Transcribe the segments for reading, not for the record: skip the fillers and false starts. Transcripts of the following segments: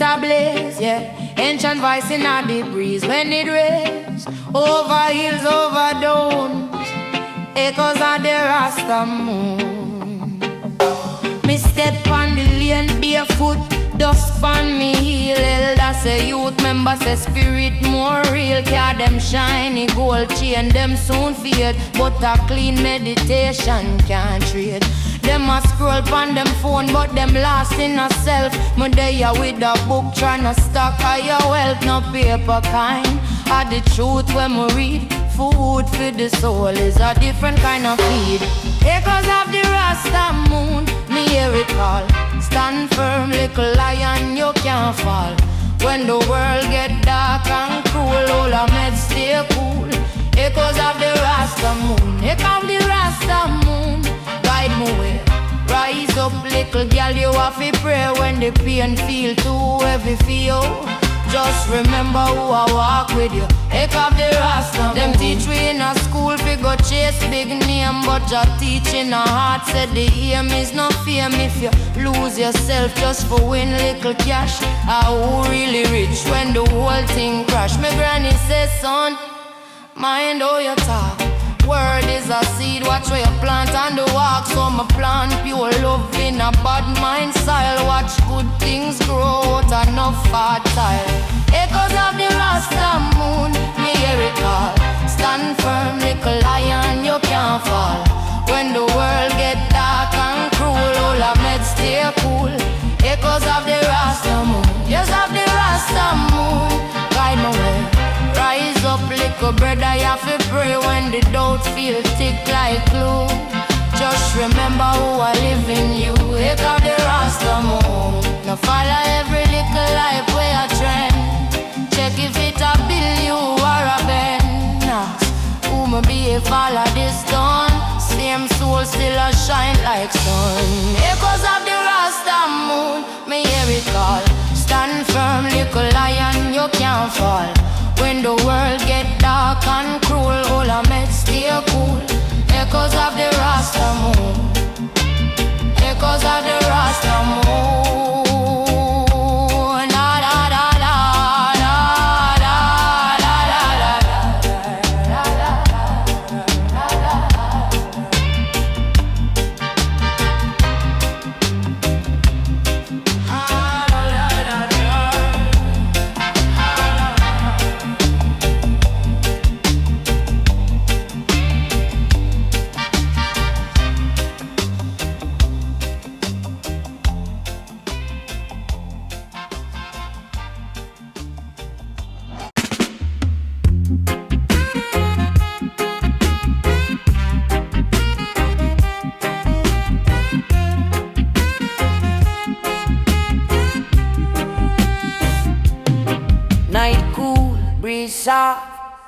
a blaze, yeah. Ancient voice in the breeze when it rains. Over hills, over downs, echoes of the Rasta moon. Me step on the lane barefoot, dust on me heel. Elders say youth members say spirit more real. Car them shiny gold chain, them soon fade. But a clean meditation can't trade. Them a scroll pon them phone, but them lost in a self. Me there with a book tryna stack higher wealth. No paper kind, are the truth when me read. Food for the soul is a different kind of feed. Echoes of the Rasta moon, me hear it call. Stand firm, little lion, you can't fall. When the world get dark and cruel, all our meds stay cool. Echoes of the Rasta moon, echo of the Rasta moon, guide me way. Rise up, little girl, you have to pray when the pain feel too heavy for you. Just remember who I walk with you. Echo of the Rasta. Them teach we in a school fi go chase big name, but your teaching a heart said the aim is no fame. If you lose yourself just for win little cash, who really rich when the whole thing crash? My granny says, son, mind how you talk. Word is a seed, watch where you plant and the walk. So my plant pure love in a bad mind style. Watch good things grow out enough fertile. Echoes of the Rasta moon, me hear it call. Stand firm, little lion, you can't fall. When the world get dark and cruel, all our meds stay cool. Echoes of the Rasta moon, yes of the Rasta moon, guide my way. Rise up, little brother, you have to pray when the doubts feel thick like glue. Just remember who I live in you. Echo of the Rasta moon. Now follow every little life where I trend. Check if it a bill you or a bend. Who may be if all of this done. Same soul still a shine like sun. Echoes of the Rasta moon, me hear it call. Stand firm, little lion, you can't fall. When the world get dark and cruel, all our meds stay cool. Echoes of the Rasta moon, echoes of the Rasta moon. La la la la la la la la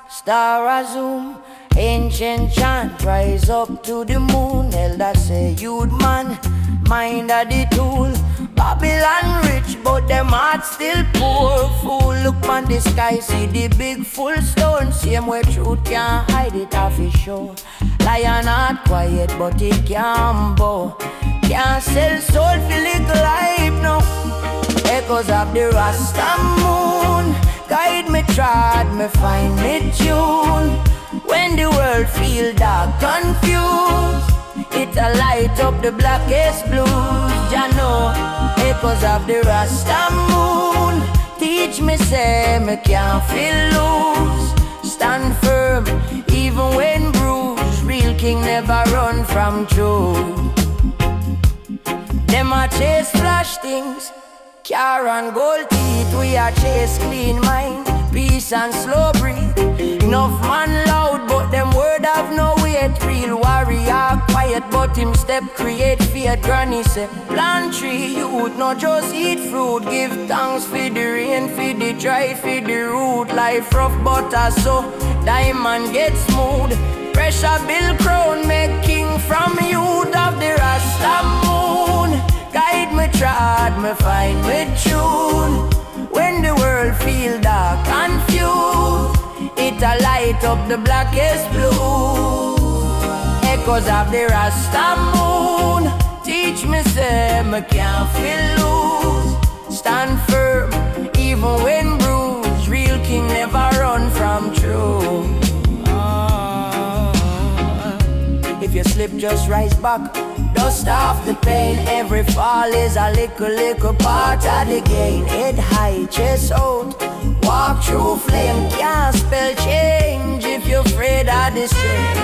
Star a zoom, ancient chant, rise up to the moon. Elders say, youth man, mind a the tool. Babylon rich, but them hearts still poor. Fool, look on the sky, see the big full stone. Same way truth can't hide it off his show. Lion heart quiet, but it can't bow. Can't sell soul for little hype, no. Echoes of the Rasta moon, guide me, trod me, find me tune. When the world feel dark, confused, it a light up the blackest blues. Ya know, echoes of the Rasta moon, teach me, say me can't feel loose. Stand firm, even when bruised. Real king never run from truth. Them a chase flash things, car and gold teeth. We a chase clean mind, peace and slow breathe. Enough man loud, but them word have no weight. Real warrior quiet, but him step create fear. Granny say, plant tree youth, not just eat fruit. Give thanks for the rain, for the dry, for the root. Life rough butter so diamond get smooth. Pressure build crown, make king from youth of the Rasta moon. Guide me, trod me, find me tune. When the world feel dark, confused, it a light up the blackest blue. Echoes of the Rasta moon, teach me, say me can't feel loose. Stand firm, slip, just rise back. Dust off the pain, every fall is a little part of the gain. Head high, chest out, walk through flame. Can't spell change if you're afraid of the strain.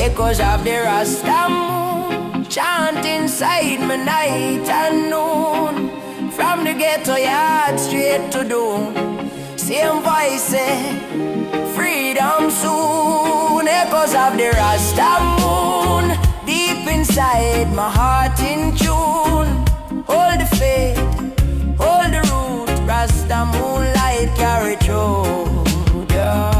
Echoes of the Rasta moon chant inside my night and noon. From the ghetto yard straight to dawn. Same voice say, freedom soon. Echoes of the Rasta moon deep inside my heart in tune. Hold the faith, hold the root. Rasta moonlight carry through, yeah.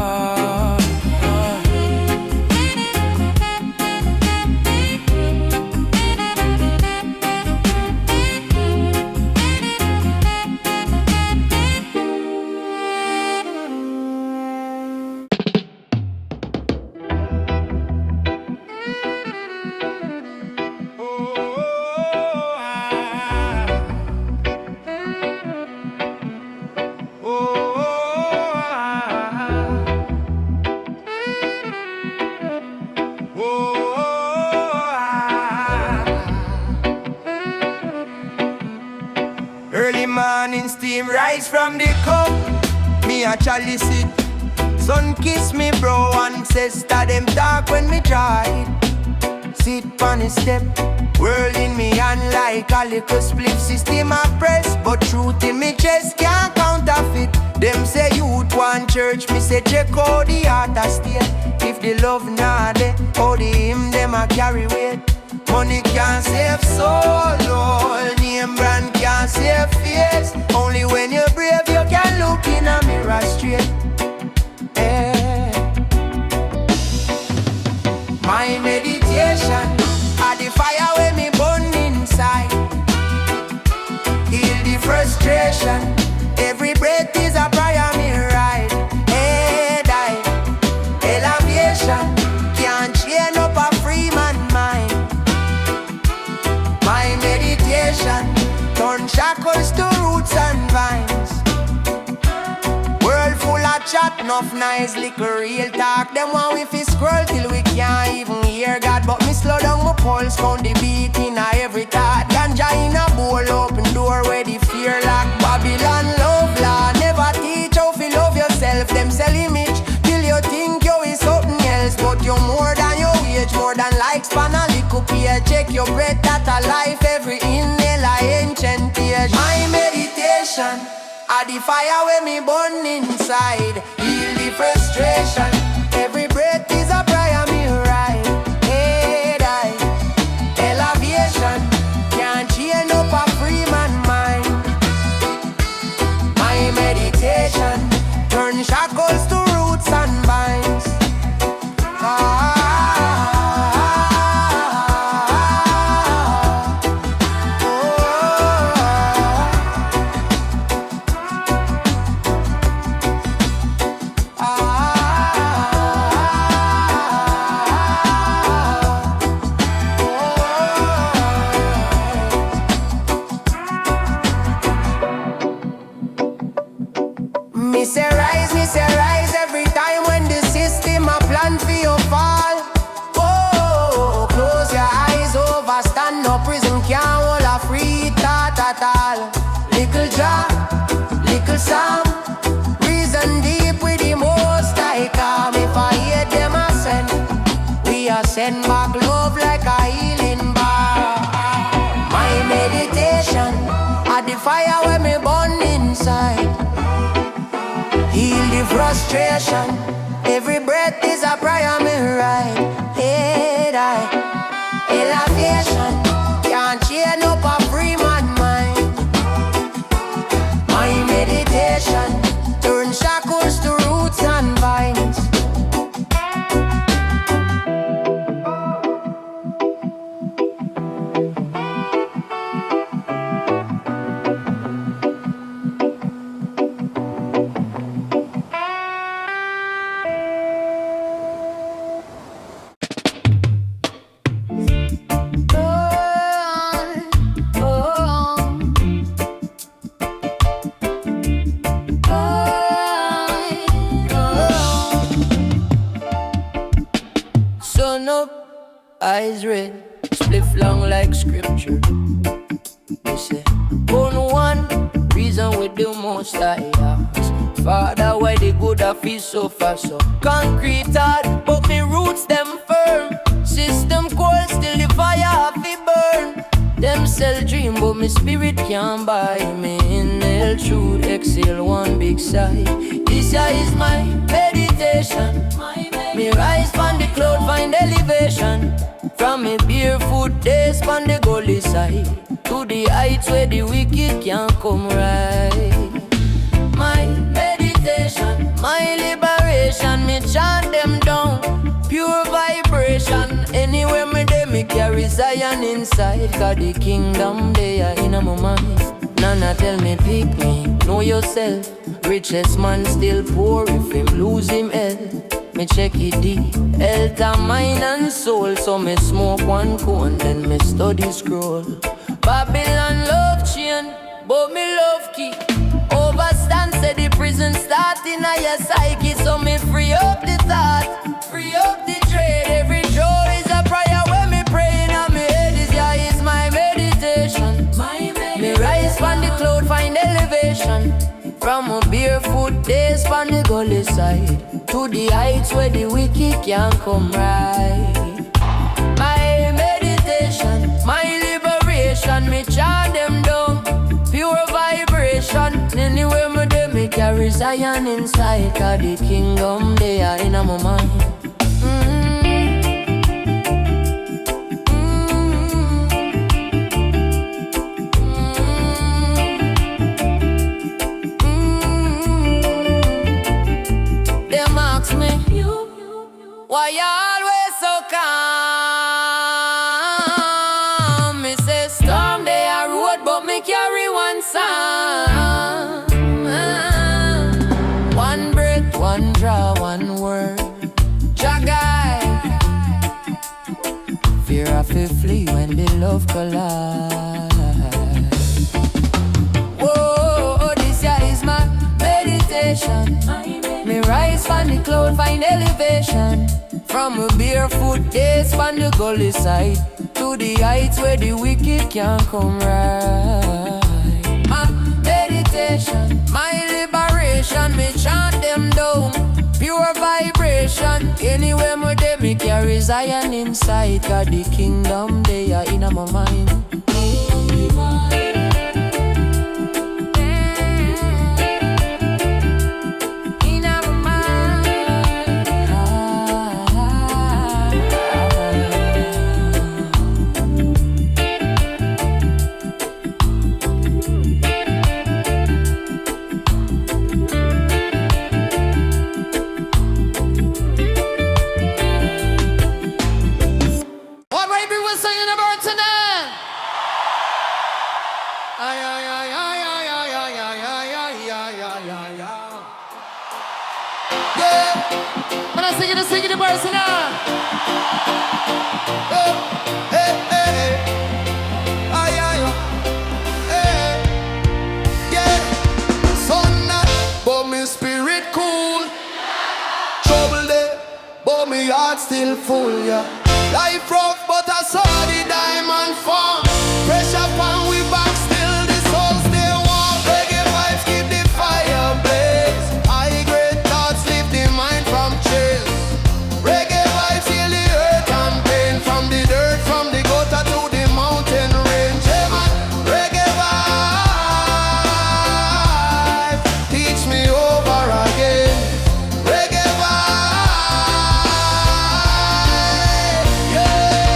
Rise from the cup, me a chalice it. Sun kiss me bro, ancestor them talk when me try. Sit on the step, whirling me hand like a little split system I press. But truth in me chest can't counterfeit. Them say youth want church, me say check out the heart a state. If the love not there, how the hymn them a carry weight. Money can't save soul, no name brand can't save face. Only when you're brave you can look in a mirror straight. My meditation are the fire when me burn inside. Heal the frustration. Every breath is a prayer me ride. Head high, elevation can't chain up a free man mind. My meditation turn shackles to roots and vines. World full of chat, enough nice liquor, real talk. Them want we fi scroll till we can't even hear God. But me slow down my pulse, count the beat in a every thought. Ganja in a bowl, open door where the fear lock. Babylon love law, never teach how fi love yourself. Them sell image till you think you is something else. But you're more than your age, more than likes pan a little peer. Check your breath, that a life, every inhale a ancient page. My meditation are the fire when me burn inside. Heal the frustration. Every breath is a prayer me ride. Head high, elevation can't chain up a free man mind. My meditation turn shackles to roots and vines. Me say rise every time when the system a plan for your fall. Oh, close your eyes over, stand up, prison can't hold a free thought at all. Little job, little psalm, reason deep with the most I come. If I hear them I send, we are send back love like a healing bar. My meditation at the fire when me burn inside. Heal the frustration. Every breath is a prayer me ride. Head high, elevation can't chain up a free man mind. My meditation turn shackles to roots and vines. eyes red, spliff long like scripture. They say, only one reason we do most I ask. Father, why the good I feel so fast, so concrete hard, but me roots them firm. System cold, still the fire have to burn. Them sell dream, but me spirit can't buy me. Inhale truth, exhale one big sigh. This year is my meditation. Me rise from the cloud, find elevation. From me barefoot days from the gully side to the heights where the wicked can't come right. My meditation, my liberation, me chant them down. Pure vibration, anywhere me dey, me carry Zion inside. Cause the kingdom they are in my mind. Nana tell me pick me, know yourself. Richest man still poor if him lose him health. Me check it deep, health and mind and soul. So me smoke one cone, then me study scroll. Babylon love chain, but me love key. Overstand say the prison start in a your psyche. So me free up the thought, free up the trade. Every joy is a prayer when me praying on me head. This year is my meditation. Me rise from the cloud, find elevation. From a barefoot days from the gully side to the heights where the wicked can't come right. My meditation, my liberation, me chant them down. Pure vibration, anywhere me dey, me carry Zion inside. Cause the kingdom they are in my mind. Them ask me, why you always so calm? Me say storm they are road, but me carry one song. One breath, one draw, one word. Jagai. Fear I feel flee when the love collide. Whoa, this year is my meditation. Me rise from the cloud, find elevation. From a barefoot days from the gully side to the heights where the wicked can't come right. My meditation, my liberation, me chant them down. Pure vibration, anywhere me dey, me carry Zion inside. Cause the kingdom they are in my mind. Sing it, the person now. Hey, hey, hey. Ay, ay, hey. Yeah. Sun not, but me spirit cool. Trouble there, but me heart still full, yeah. Life rough, but I saw the diamond fall. Pressure upon we back, still the soul stay warm. Reggae vibes keep the fire blaze. High grade thoughts lift the mind from chase. Reggae vibes heal the hurt and pain. From the dirt, from the gutter to the mountain range. Hey man, reggae vibes teach me over again. Reggae vibes, yeah.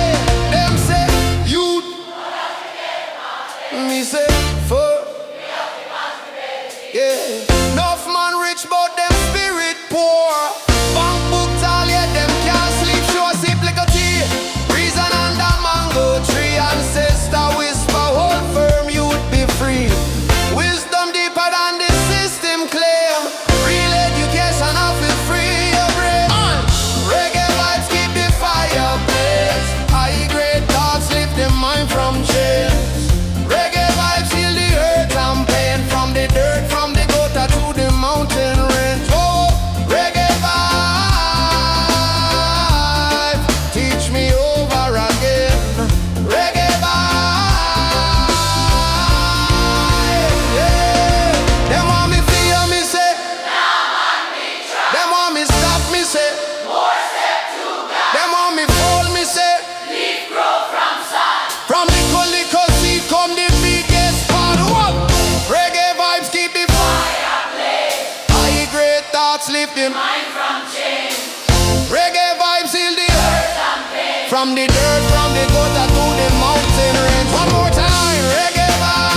From the dirt, from the gutter to the mountain range. One more time, reggae vibes.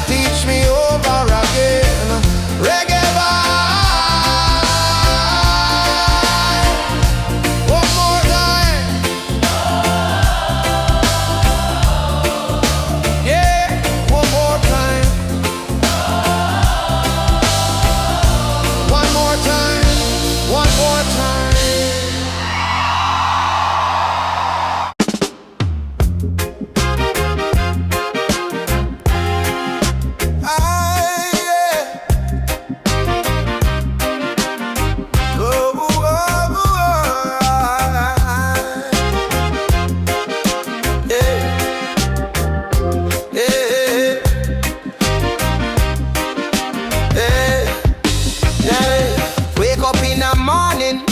Teach me over again, reggae vibes. One more time. Yeah, one more time. One more time. One more time.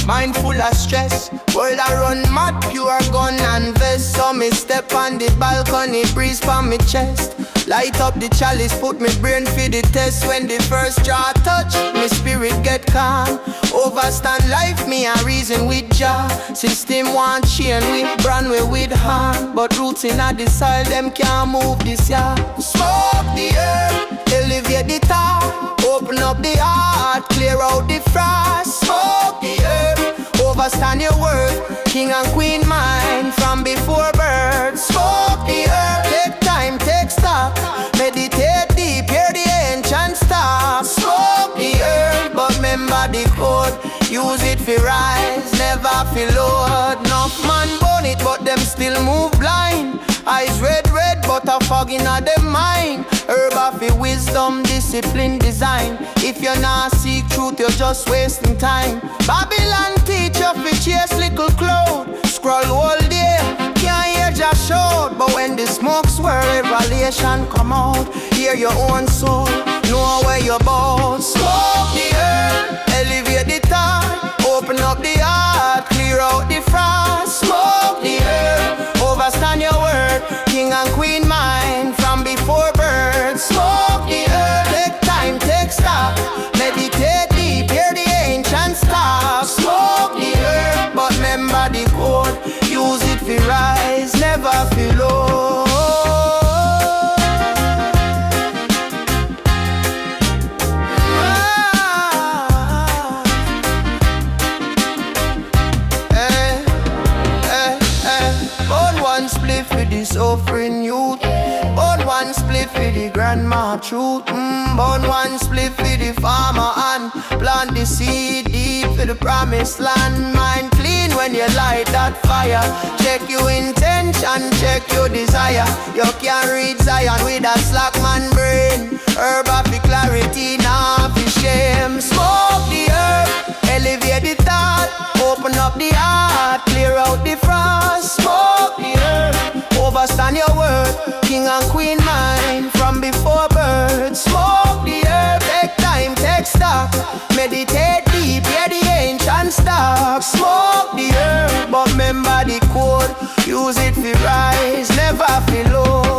Mind full of stress, world I run mad, pure gun and vest. So me step on the balcony, breeze from me chest. Light up the chalice, put me brain for the test. When the first jaw touch, me spirit get calm. Overstand life, me a reason with Jah. System want chain with brand way with hand. But roots in a the soil, them can't move this year. Smoke the earth, elevate the top. Open up the heart, clear out the frost. Smoke the earth, overstand your worth. King and queen mind from before birth. Smoke the earth, take time, take stock. Meditate deep, hear the ancient stars. Smoke the earth, but remember the code. Use it for rise, never for load. Enough man burn it, but them still move blind. Eyes red, but a fog in a them mind. Herb of wisdom, discipline, design. If you're not seek truth, you're just wasting time. Babylon teach you fi chase little cloud. Scroll all day, can't hear just shout. But when the smoke swirl, revelation come out. Hear your own soul, know where you're bound. Smoke the earth, elevate the top. Open up the heart, clear out the frost. Smoke the earth, overstand your word. King and queen mind from before birth. Smoke the earth, take time, take stock. Meditate deep, hear the ancient stars. Smoke the earth, but remember the code. Use it for rise, never for low. Offering youth, burn one split for the grandma truth. Burn one split for the farmer and plant the seed deep for the promised land. Mind clean when you light that fire. Check your intention, check your desire. You can't reach Zion with a slack man brain. Herb of the clarity, now for shame. Smoke the earth, elevate the thought. Open up the heart, clear out the frost. Smoke the earth, overstand your word. King and queen mind from before birth. Smoke the earth, take time, take stock. Meditate deep, hear the ancient stock. Smoke the earth, but remember the code. Use it for rise, never for low.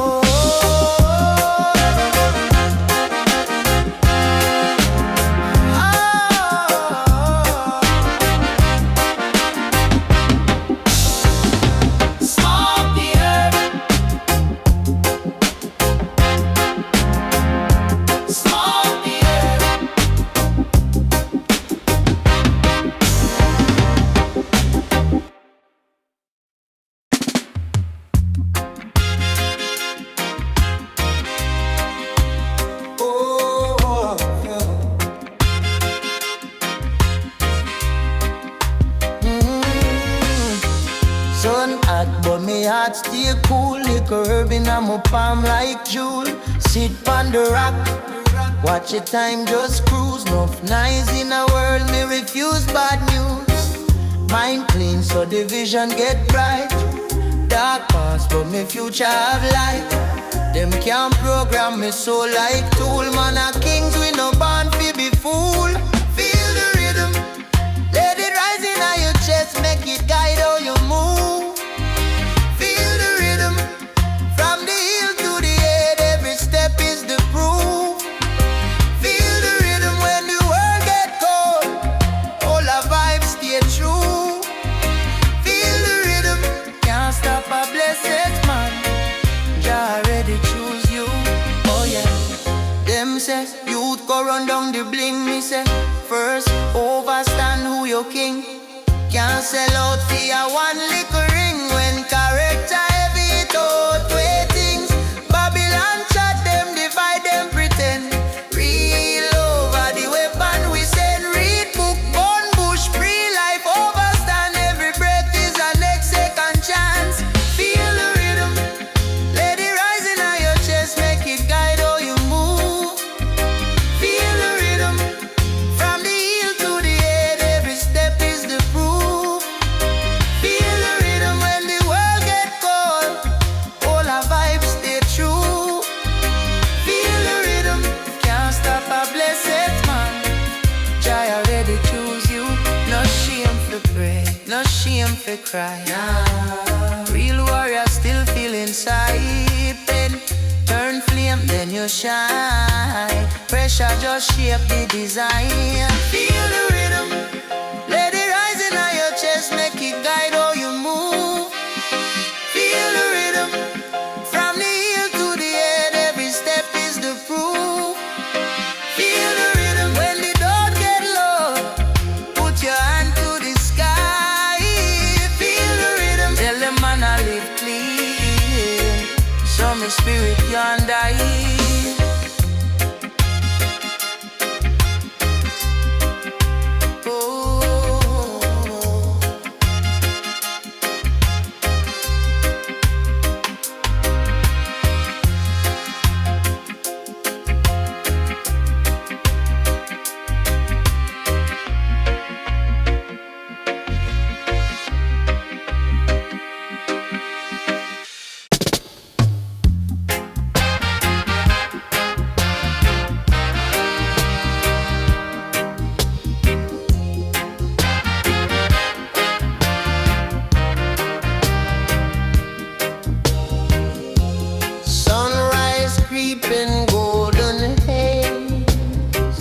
Heart stay cool, liquor herb in my palm like jewel. Sit on the rock, watch the time just cruise. Enough nice in a world, me refuse bad news. Mind clean so the vision get bright. Dark past but me future have light. Them can't program me soul like tool. Man a kings we no born fi be fool. Feel the rhythm, let it rise in your chest, make it guide how you move. From the hill to the head, every step is the proof. Feel the rhythm when the world get cold. All our vibes stay true. run down the bling, me say. First, overstand who your king. Can't sell out for your one little ring. When character heavy, it outweigh things. Babylon chat them, divide them, pretend. Real over the weapon we send. Read book, burn bush, pre-life, overstand. Every breath is a next second chance. Feel the rhythm, let it rise in your chest, make it guide how you move. Feel the rhythm, from the heel to the head, every step is the proof. Feel the rhythm when the world get cold, all our vibes stay true. Feel the rhythm, can't stop a blessed man. Jai already choose you, no shame for pray, no shame for cry. Nah. Real warrior still feel inside pain. Turn flame, then you shine. Pressure just shape the design. Feel the rhythm, let it rise in your chest, make it guide how you move. Feel the rhythm, from the heel to the head, every step is the proof. Feel the rhythm, when the door get low, put your hand to the sky. Feel the rhythm, tell them man I live clean, show me spirit can't die. Sunrise creeping golden haze.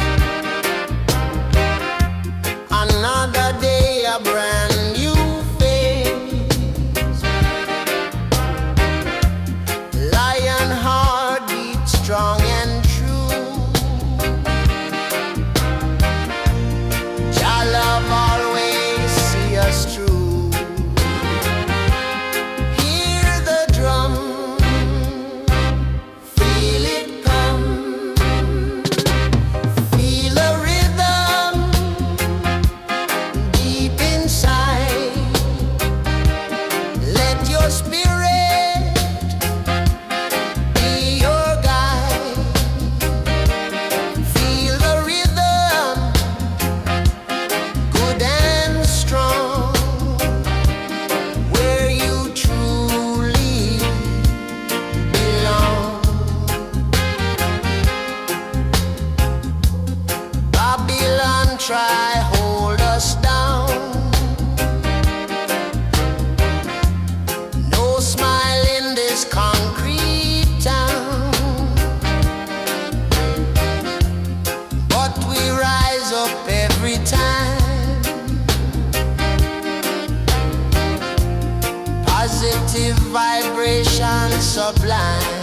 Another day, a brand new phase. Lion heart beats strong and true. Jah love always see us through. Hear the drum, feel it come. Feel a rhythm deep inside. Let your spirit be your guide. Feel the rhythm, good and strong, where you truly belong. Babylon try hold us down. No smile in this concrete town. But we rise up every time. Positive vibration sublime.